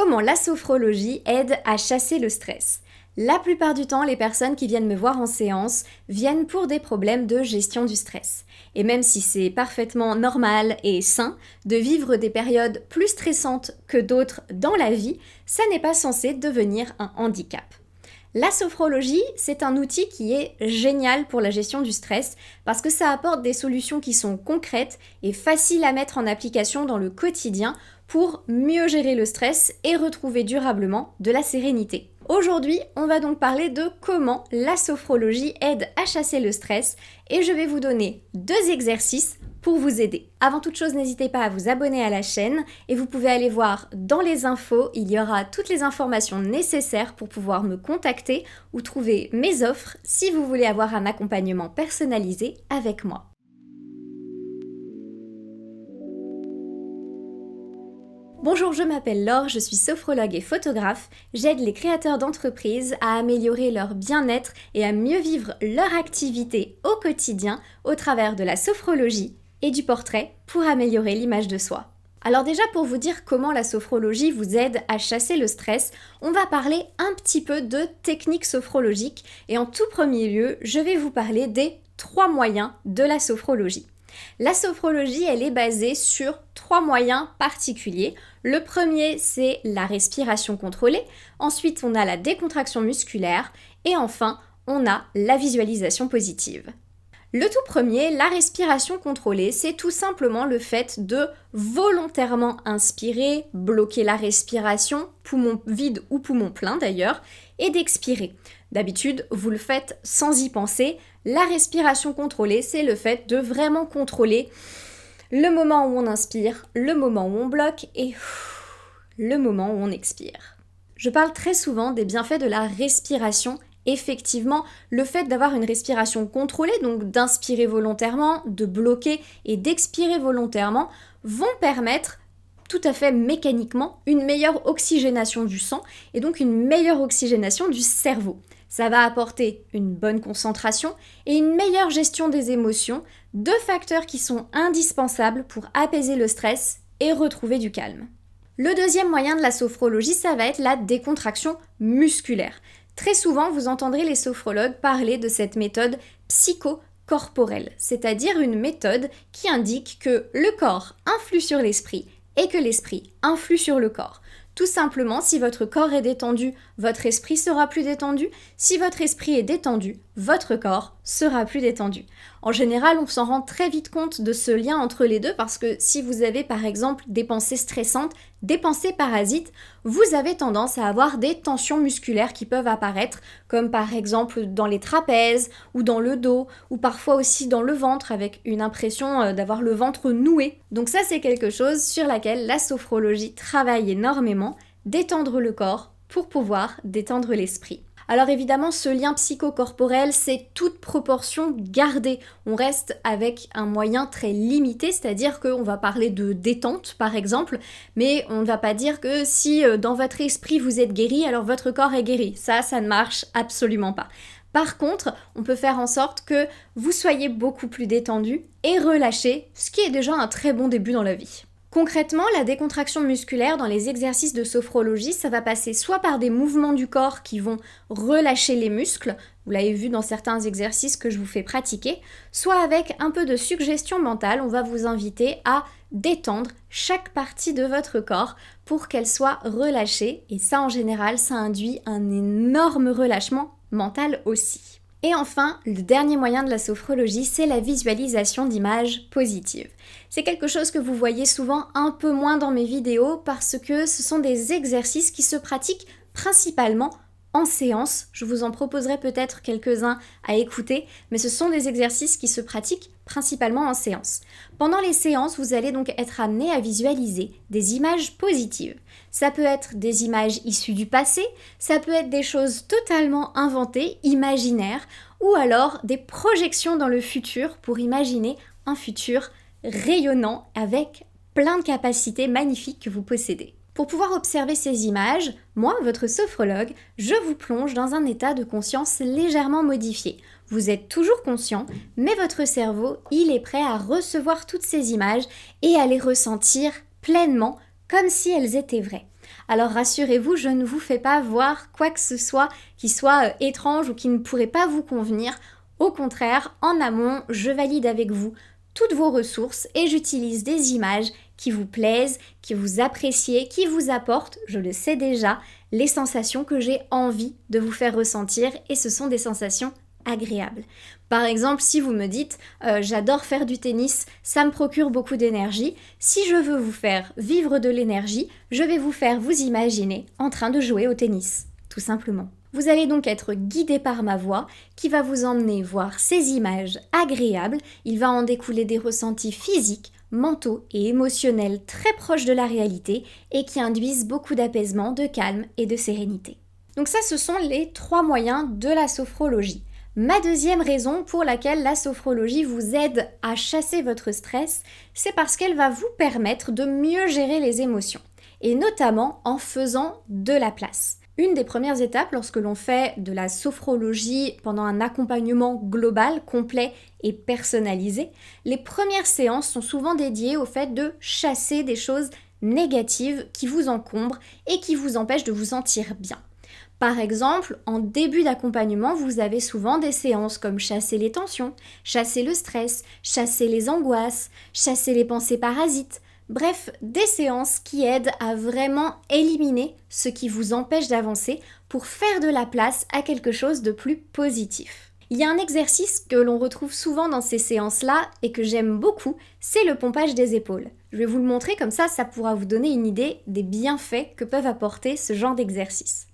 Comment la sophrologie aide à chasser le stress? La plupart du temps, les personnes qui viennent me voir en séance viennent pour des problèmes de gestion du stress. Et même si c'est parfaitement normal et sain de vivre des périodes plus stressantes que d'autres dans la vie, ça n'est pas censé devenir un handicap. La sophrologie, c'est un outil qui est génial pour la gestion du stress parce que ça apporte des solutions qui sont concrètes et faciles à mettre en application dans le quotidien pour mieux gérer le stress et retrouver durablement de la sérénité. Aujourd'hui, on va donc parler de comment la sophrologie aide à chasser le stress et je vais vous donner 2 exercices pour vous aider. Avant toute chose, n'hésitez pas à vous abonner à la chaîne et vous pouvez aller voir dans les infos, il y aura toutes les informations nécessaires pour pouvoir me contacter ou trouver mes offres si vous voulez avoir un accompagnement personnalisé avec moi. Bonjour, je m'appelle Laure, je suis sophrologue et photographe. J'aide les créateurs d'entreprises à améliorer leur bien-être et à mieux vivre leur activité au quotidien au travers de la sophrologie et du portrait pour améliorer l'image de soi. Alors déjà, pour vous dire comment la sophrologie vous aide à chasser le stress, on va parler un petit peu de techniques sophrologiques et en tout premier lieu, je vais vous parler des 3 moyens de la sophrologie. La sophrologie, elle est basée sur 3 moyens particuliers. Le premier, c'est la respiration contrôlée. Ensuite, on a la décontraction musculaire. Et enfin, on a la visualisation positive. Le tout premier, la respiration contrôlée, c'est tout simplement le fait de volontairement inspirer, bloquer la respiration, poumon vide ou poumon plein d'ailleurs, et d'expirer. D'habitude, vous le faites sans y penser. La respiration contrôlée, c'est le fait de vraiment contrôler le moment où on inspire, le moment où on bloque et le moment où on expire. Je parle très souvent des bienfaits de la respiration. Effectivement, le fait d'avoir une respiration contrôlée, donc d'inspirer volontairement, de bloquer et d'expirer volontairement, vont permettre tout à fait mécaniquement une meilleure oxygénation du sang et donc une meilleure oxygénation du cerveau. Ça va apporter une bonne concentration et une meilleure gestion des émotions, 2 facteurs qui sont indispensables pour apaiser le stress et retrouver du calme. Le deuxième moyen de la sophrologie, ça va être la décontraction musculaire. Très souvent, vous entendrez les sophrologues parler de cette méthode psychocorporelle, c'est-à-dire une méthode qui indique que le corps influe sur l'esprit et que l'esprit influe sur le corps. Tout simplement, si votre corps est détendu, votre esprit sera plus détendu. Si votre esprit est détendu, votre corps sera plus détendu. En général, on s'en rend très vite compte de ce lien entre les deux parce que si vous avez par exemple des pensées stressantes, des pensées parasites, vous avez tendance à avoir des tensions musculaires qui peuvent apparaître, comme par exemple dans les trapèzes ou dans le dos ou parfois aussi dans le ventre avec une impression d'avoir le ventre noué. Donc ça, c'est quelque chose sur laquelle la sophrologie travaille énormément, détendre le corps pour pouvoir détendre l'esprit. Alors évidemment, ce lien psychocorporel, c'est toute proportion gardée. On reste avec un moyen très limité, c'est-à-dire qu'on va parler de détente par exemple, mais on ne va pas dire que si dans votre esprit vous êtes guéri, alors votre corps est guéri. Ça ne marche absolument pas. Par contre, on peut faire en sorte que vous soyez beaucoup plus détendu et relâché, ce qui est déjà un très bon début dans la vie. Concrètement, la décontraction musculaire dans les exercices de sophrologie, ça va passer soit par des mouvements du corps qui vont relâcher les muscles, vous l'avez vu dans certains exercices que je vous fais pratiquer, soit avec un peu de suggestion mentale, on va vous inviter à détendre chaque partie de votre corps pour qu'elle soit relâchée et ça en général, ça induit un énorme relâchement mental aussi. Et enfin, le dernier moyen de la sophrologie, c'est la visualisation d'images positives. C'est quelque chose que vous voyez souvent un peu moins dans mes vidéos parce que ce sont des exercices qui se pratiquent principalement en séance. Je vous en proposerai peut-être quelques-uns à écouter, mais ce sont des exercices qui se pratiquent principalement en séance. Pendant les séances, vous allez donc être amené à visualiser des images positives. Ça peut être des images issues du passé, ça peut être des choses totalement inventées, imaginaires, ou alors des projections dans le futur pour imaginer un futur rayonnant avec plein de capacités magnifiques que vous possédez. Pour pouvoir observer ces images, moi, votre sophrologue, je vous plonge dans un état de conscience légèrement modifié. Vous êtes toujours conscient, mais votre cerveau, il est prêt à recevoir toutes ces images et à les ressentir pleinement comme si elles étaient vraies. Alors rassurez-vous, je ne vous fais pas voir quoi que ce soit qui soit étrange ou qui ne pourrait pas vous convenir. Au contraire, en amont, je valide avec vous toutes vos ressources et j'utilise des images qui vous plaisent, qui vous appréciez, qui vous apportent, je le sais déjà, les sensations que j'ai envie de vous faire ressentir et ce sont des sensations agréables. Par exemple, si vous me dites j'adore faire du tennis, ça me procure beaucoup d'énergie, si je veux vous faire vivre de l'énergie, je vais vous faire vous imaginer en train de jouer au tennis, tout simplement. Vous allez donc être guidé par ma voix qui va vous emmener voir ces images agréables. Il va en découler des ressentis physiques, mentaux et émotionnels très proches de la réalité et qui induisent beaucoup d'apaisement, de calme et de sérénité. Donc ça, ce sont les 3 moyens de la sophrologie. Ma deuxième raison pour laquelle la sophrologie vous aide à chasser votre stress, c'est parce qu'elle va vous permettre de mieux gérer les émotions, et notamment en faisant de la place. Une des premières étapes lorsque l'on fait de la sophrologie pendant un accompagnement global, complet et personnalisé, les premières séances sont souvent dédiées au fait de chasser des choses négatives qui vous encombrent et qui vous empêchent de vous sentir bien. Par exemple, en début d'accompagnement, vous avez souvent des séances comme chasser les tensions, chasser le stress, chasser les angoisses, chasser les pensées parasites. Bref, des séances qui aident à vraiment éliminer ce qui vous empêche d'avancer pour faire de la place à quelque chose de plus positif. Il y a un exercice que l'on retrouve souvent dans ces séances-là et que j'aime beaucoup, c'est le pompage des épaules. Je vais vous le montrer comme ça pourra vous donner une idée des bienfaits que peuvent apporter ce genre d'exercice.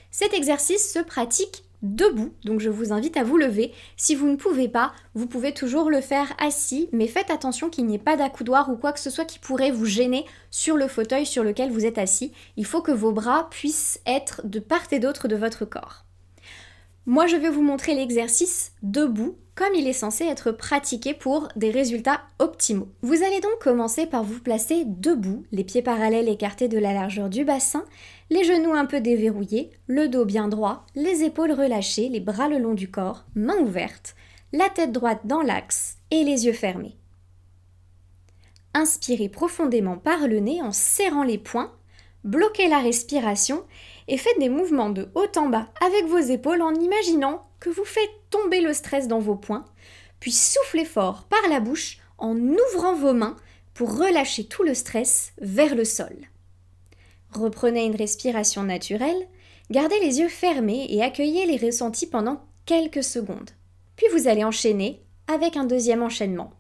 Cet exercice se pratique debout, donc je vous invite à vous lever. Si vous ne pouvez pas, vous pouvez toujours le faire assis, mais faites attention qu'il n'y ait pas d'accoudoir ou quoi que ce soit qui pourrait vous gêner sur le fauteuil sur lequel vous êtes assis. Il faut que vos bras puissent être de part et d'autre de votre corps. Moi, je vais vous montrer l'exercice debout, comme il est censé être pratiqué pour des résultats optimaux. Vous allez donc commencer par vous placer debout, les pieds parallèles écartés de la largeur du bassin, les genoux un peu déverrouillés, le dos bien droit, les épaules relâchées, les bras le long du corps, mains ouvertes, la tête droite dans l'axe et les yeux fermés. Inspirez profondément par le nez en serrant les poings, bloquez la respiration et faites des mouvements de haut en bas avec vos épaules en imaginant que vous faites tomber le stress dans vos poings, puis soufflez fort par la bouche en ouvrant vos mains pour relâcher tout le stress vers le sol. Reprenez une respiration naturelle, gardez les yeux fermés et accueillez les ressentis pendant quelques secondes. Puis vous allez enchaîner avec un deuxième enchaînement.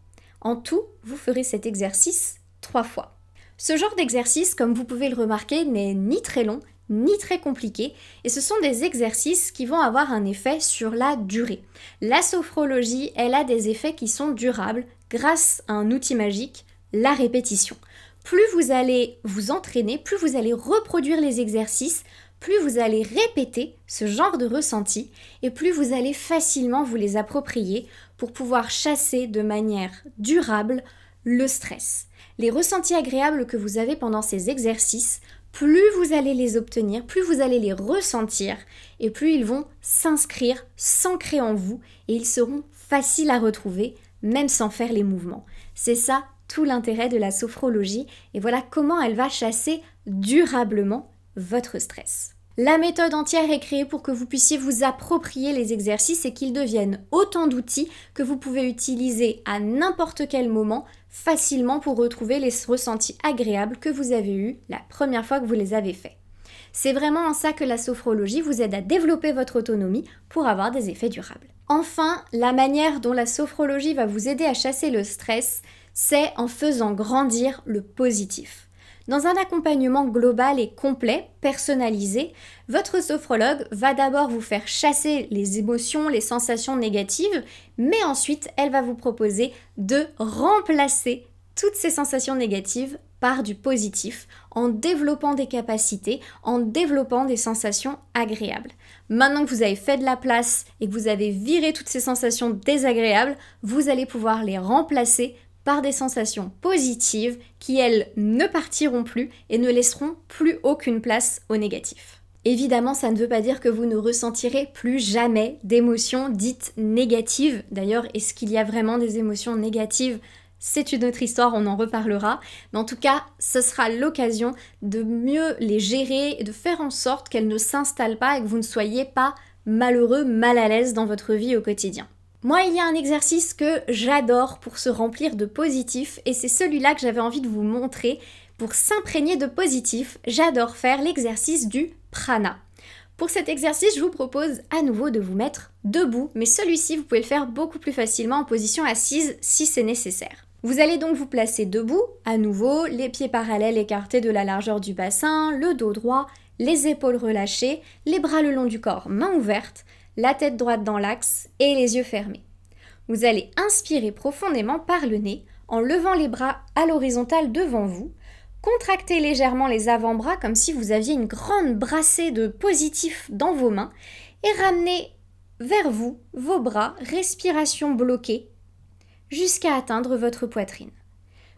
En tout, vous ferez cet exercice 3 fois. Ce genre d'exercice, comme vous pouvez le remarquer, n'est ni très long, ni très compliqué, et ce sont des exercices qui vont avoir un effet sur la durée. La sophrologie, elle a des effets qui sont durables grâce à un outil magique, la répétition. Plus vous allez vous entraîner, plus vous allez reproduire les exercices, plus vous allez répéter ce genre de ressenti et plus vous allez facilement vous les approprier pour pouvoir chasser de manière durable le stress. Les ressentis agréables que vous avez pendant ces exercices, plus vous allez les obtenir, plus vous allez les ressentir et plus ils vont s'inscrire, s'ancrer en vous et ils seront faciles à retrouver même sans faire les mouvements. C'est ça tout l'intérêt de la sophrologie et voilà comment elle va chasser durablement votre stress. La méthode entière est créée pour que vous puissiez vous approprier les exercices et qu'ils deviennent autant d'outils que vous pouvez utiliser à n'importe quel moment facilement pour retrouver les ressentis agréables que vous avez eus la première fois que vous les avez faits. C'est vraiment en ça que la sophrologie vous aide à développer votre autonomie pour avoir des effets durables. Enfin, la manière dont la sophrologie va vous aider à chasser le stress, c'est en faisant grandir le positif. Dans un accompagnement global et complet, personnalisé, votre sophrologue va d'abord vous faire chasser les émotions, les sensations négatives, mais ensuite elle va vous proposer de remplacer toutes ces sensations négatives par du positif, en développant des capacités, en développant des sensations agréables. Maintenant que vous avez fait de la place et que vous avez viré toutes ces sensations désagréables, vous allez pouvoir les remplacer par des sensations positives qui, elles, ne partiront plus et ne laisseront plus aucune place au négatif. Évidemment, ça ne veut pas dire que vous ne ressentirez plus jamais d'émotions dites négatives. D'ailleurs, est-ce qu'il y a vraiment des émotions négatives ? c'est une autre histoire, on en reparlera. Mais en tout cas, ce sera l'occasion de mieux les gérer et de faire en sorte qu'elles ne s'installent pas et que vous ne soyez pas malheureux, mal à l'aise dans votre vie au quotidien. Moi, il y a un exercice que j'adore pour se remplir de positif et c'est celui-là que j'avais envie de vous montrer. Pour s'imprégner de positif, j'adore faire l'exercice du prana. Pour cet exercice, je vous propose à nouveau de vous mettre debout, mais celui-ci, vous pouvez le faire beaucoup plus facilement en position assise si c'est nécessaire. Vous allez donc vous placer debout, à nouveau, les pieds parallèles écartés de la largeur du bassin, le dos droit, les épaules relâchées, les bras le long du corps, mains ouvertes, la tête droite dans l'axe et les yeux fermés. Vous allez inspirer profondément par le nez en levant les bras à l'horizontale devant vous, contractez légèrement les avant-bras comme si vous aviez une grande brassée de positif dans vos mains et ramenez vers vous vos bras, respiration bloquée, jusqu'à atteindre votre poitrine.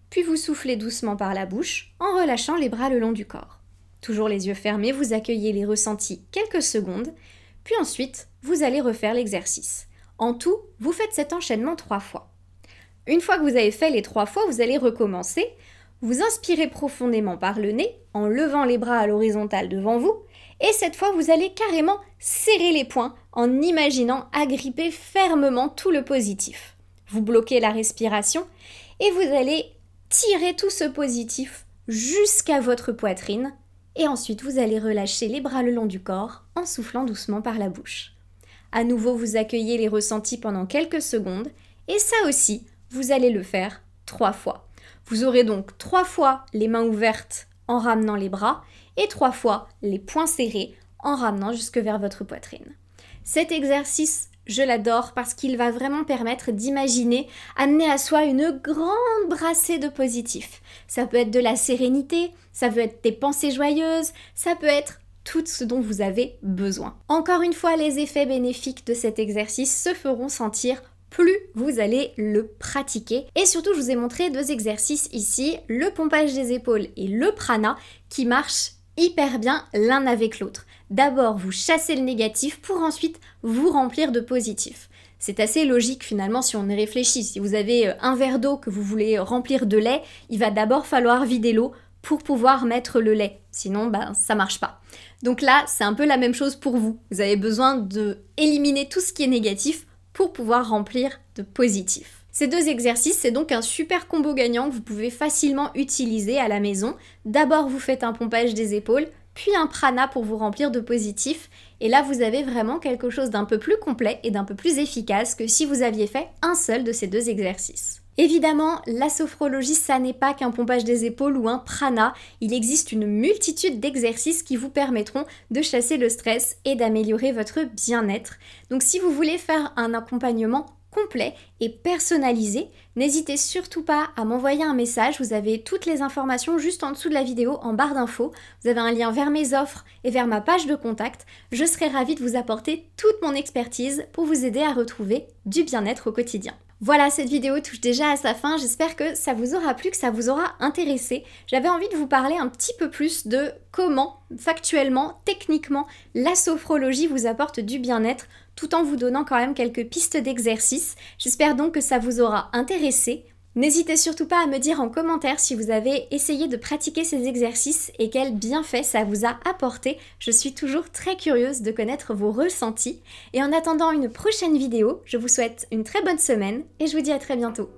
Puis vous soufflez doucement par la bouche en relâchant les bras le long du corps. Toujours les yeux fermés, vous accueillez les ressentis quelques secondes, puis ensuite, vous allez refaire l'exercice. En tout, vous faites cet enchaînement 3 fois. Une fois que vous avez fait les 3 fois, vous allez recommencer. Vous inspirez profondément par le nez, en levant les bras à l'horizontale devant vous, et cette fois, vous allez carrément serrer les poings en imaginant agripper fermement tout le positif. Vous bloquez la respiration et vous allez tirer tout ce positif jusqu'à votre poitrine, et ensuite vous allez relâcher les bras le long du corps en soufflant doucement par la bouche. À nouveau, vous accueillez les ressentis pendant quelques secondes et ça aussi, vous allez le faire 3 fois. Vous aurez donc 3 fois les mains ouvertes en ramenant les bras et 3 fois les poings serrés en ramenant jusque vers votre poitrine. Cet exercice, je l'adore parce qu'il va vraiment permettre d'imaginer amener à soi une grande brassée de positif. Ça peut être de la sérénité, ça peut être des pensées joyeuses, ça peut être tout ce dont vous avez besoin. Encore une fois, les effets bénéfiques de cet exercice se feront sentir plus vous allez le pratiquer. Et surtout, je vous ai montré 2 exercices ici, le pompage des épaules et le prana, qui marchent hyper bien l'un avec l'autre. D'abord, vous chassez le négatif pour ensuite vous remplir de positif. C'est assez logique finalement si on y réfléchit. Si vous avez un verre d'eau que vous voulez remplir de lait, il va d'abord falloir vider l'eau pour pouvoir mettre le lait. Sinon, ça marche pas. Donc là, c'est un peu la même chose pour vous. Vous avez besoin de éliminer tout ce qui est négatif pour pouvoir remplir de positif. Ces 2 exercices, c'est donc un super combo gagnant que vous pouvez facilement utiliser à la maison. D'abord, vous faites un pompage des épaules, puis un prana pour vous remplir de positif. Et là, vous avez vraiment quelque chose d'un peu plus complet et d'un peu plus efficace que si vous aviez fait un seul de ces 2 exercices. Évidemment, la sophrologie, ça n'est pas qu'un pompage des épaules ou un prana. Il existe une multitude d'exercices qui vous permettront de chasser le stress et d'améliorer votre bien-être. Donc si vous voulez faire un accompagnement complet et personnalisé, n'hésitez surtout pas à m'envoyer un message. Vous avez toutes les informations juste en dessous de la vidéo en barre d'infos. Vous avez un lien vers mes offres et vers ma page de contact. Je serai ravie de vous apporter toute mon expertise pour vous aider à retrouver du bien-être au quotidien. Voilà, cette vidéo touche déjà à sa fin, j'espère que ça vous aura plu, que ça vous aura intéressé. J'avais envie de vous parler un petit peu plus de comment, factuellement, techniquement, la sophrologie vous apporte du bien-être, tout en vous donnant quand même quelques pistes d'exercice. J'espère donc que ça vous aura intéressé. N'hésitez surtout pas à me dire en commentaire si vous avez essayé de pratiquer ces exercices et quels bienfaits ça vous a apporté. Je suis toujours très curieuse de connaître vos ressentis. Et en attendant une prochaine vidéo, je vous souhaite une très bonne semaine et je vous dis à très bientôt.